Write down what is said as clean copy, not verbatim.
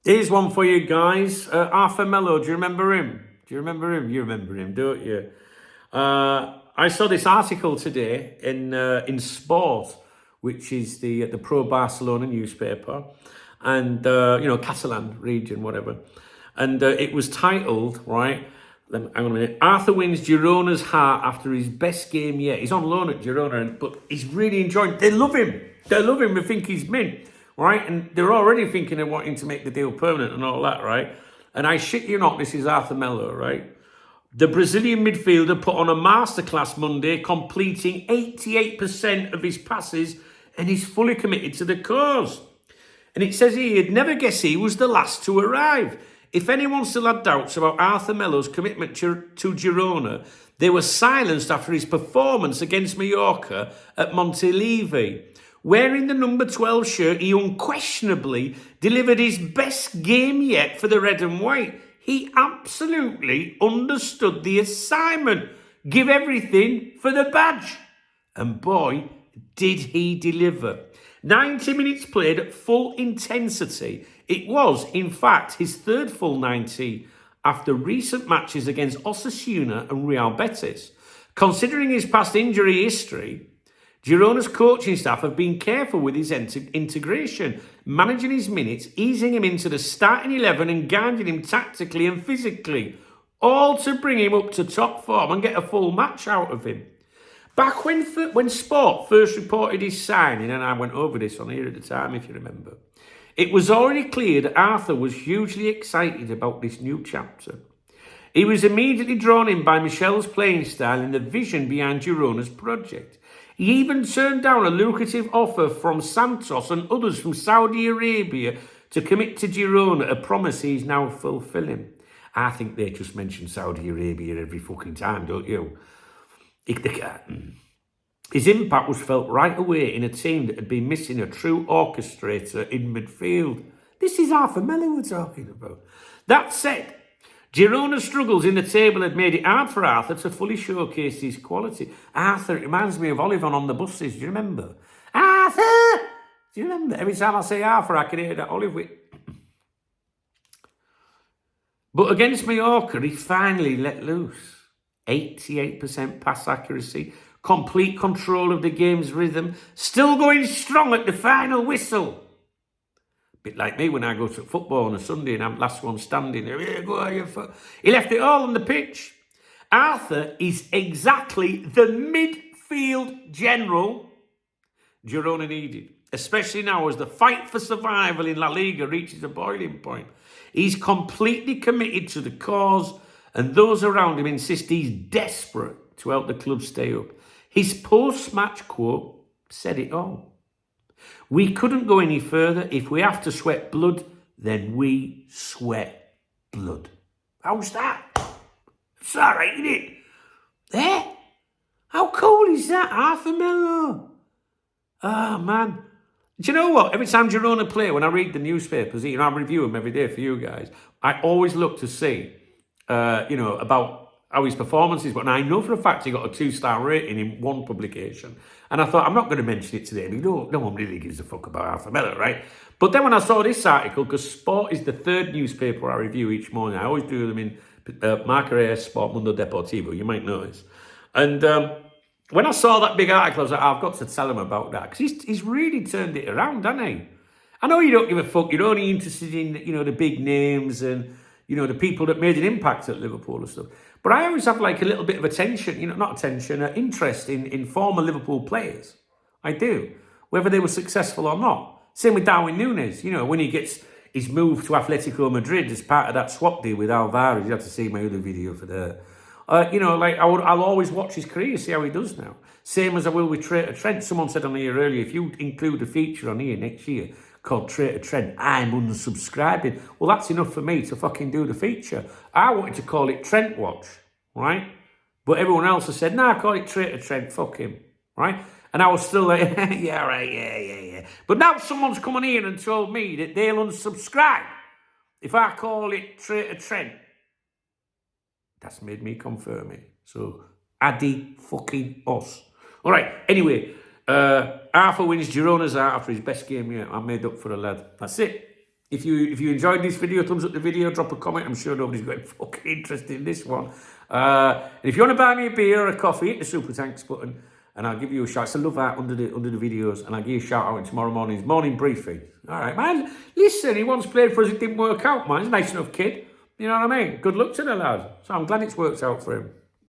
Here's one for you guys. Arthur Mello, do you remember him? Do you remember him? You remember him, don't you? I saw this article today in Sport, which is the pro Barcelona newspaper, and Catalan region, whatever. And it was titled, right? Hang on a minute. Arthur wins Girona's heart after his best game yet. He's on loan at Girona, but he's really enjoying. They love him. They love him. They think he's mint, right? And they're already thinking of wanting to make the deal permanent and all that, right? And I shit you not, this is Arthur Mello, right? The Brazilian midfielder put on a masterclass Monday, completing 88% of his passes, and he's fully committed to the cause. And it says he'd never guess he was the last to arrive. If anyone still had doubts about Arthur Mello's commitment to Girona, they were silenced after his performance against Mallorca at Montilivi. Wearing the number 12 shirt, he unquestionably delivered his best game yet for the red and white. He absolutely understood the assignment. Give everything for the badge. And boy, did he deliver. 90 minutes played at full intensity. It was, in fact, his third full 90 after recent matches against Osasuna and Real Betis. Considering his past injury history, Girona's coaching staff have been careful with his integration, managing his minutes, easing him into the starting 11 and guiding him tactically and physically, all to bring him up to top form and get a full match out of him. Back when Sport first reported his signing, and I went over this on here at the time, if you remember, it was already clear that Arthur was hugely excited about this new chapter. He was immediately drawn in by Michel's playing style and the vision behind Girona's project. He even turned down a lucrative offer from Santos and others from Saudi Arabia to commit to Girona, a promise he's now fulfilling. I think they just mention Saudi Arabia every fucking time, don't you? His impact was felt right away in a team that had been missing a true orchestrator in midfield. This is Arthur Mello we're talking about. That said, Girona's struggles in the table had made it hard for Arthur to fully showcase his quality. Arthur, it reminds me of Oliver on the buses, do you remember? Arthur! Do you remember? Every time I say Arthur, I can hear that Oliver. But against Mallorca, he finally let loose. 88% pass accuracy, complete control of the game's rhythm, still going strong at the final whistle. Bit like me when I go to football on a Sunday and I'm last one standing there. He left it all on the pitch. Arthur is exactly the midfield general Girona needed, especially now as the fight for survival in La Liga reaches a boiling point. He's completely committed to the cause, and those around him insist he's desperate to help the club stay up. His post-match quote said it all. We couldn't go any further. If we have to sweat blood, then we sweat blood. How's that? It's all right, isn't it? Eh? How cool is that, Arthur Mello? Ah, man. Do you know what? Every time Girona play, when I read the newspapers, I review them every day for you guys, I always look to see about how his performance is. But I know for a fact he got a 2-star rating in one publication. And I thought, I'm not going to mention it today. No one really gives a fuck about Arthur Mello, right? But then when I saw this article, because Sport is the third newspaper I review each morning. I always do them in Marca AS Sport, Mundo Deportivo. You might notice. And when I saw that big article, I was like, I've got to tell him about that. Because he's really turned it around, hasn't he? I know you don't give a fuck. You're only interested in, the big names and, the people that made an impact at Liverpool and stuff. But I always have like a little bit of interest in former Liverpool players. I do, whether they were successful or not. Same with Darwin Núñez, when he gets his move to Atletico Madrid as part of that swap deal with Alvarez. You have to see my other video for that. I'll always watch his career, see how he does now. Same as I will with Traitor Trent. Someone said on here earlier, if you include a feature on here next year called Traitor Trent, I'm unsubscribing. Well, that's enough for me to fucking do the feature. I wanted to call it Trent Watch, right? But everyone else has said, I call it Traitor Trent, fuck him, right? And I was still like, yeah, right, yeah. But now someone's come on here and told me that they'll unsubscribe if I call it Traitor Trent. That's made me confirm it. So, Addy fucking us. All right, anyway, Arthur wins Girona's heart after his best game yet. I made up for the lad. That's it. If you enjoyed this video, thumbs up the video, drop a comment. I'm sure nobody's got fucking interested in this one. And if you want to buy me a beer or a coffee, hit the Super Thanks button, and I'll give you a shout. It's a love out under the videos, and I'll give you a shout out in tomorrow morning's morning briefing. All right, man. Listen, he once played for us. It didn't work out, man. He's a nice enough kid. You know what I mean? Good luck to the lad. So I'm glad it's worked out for him.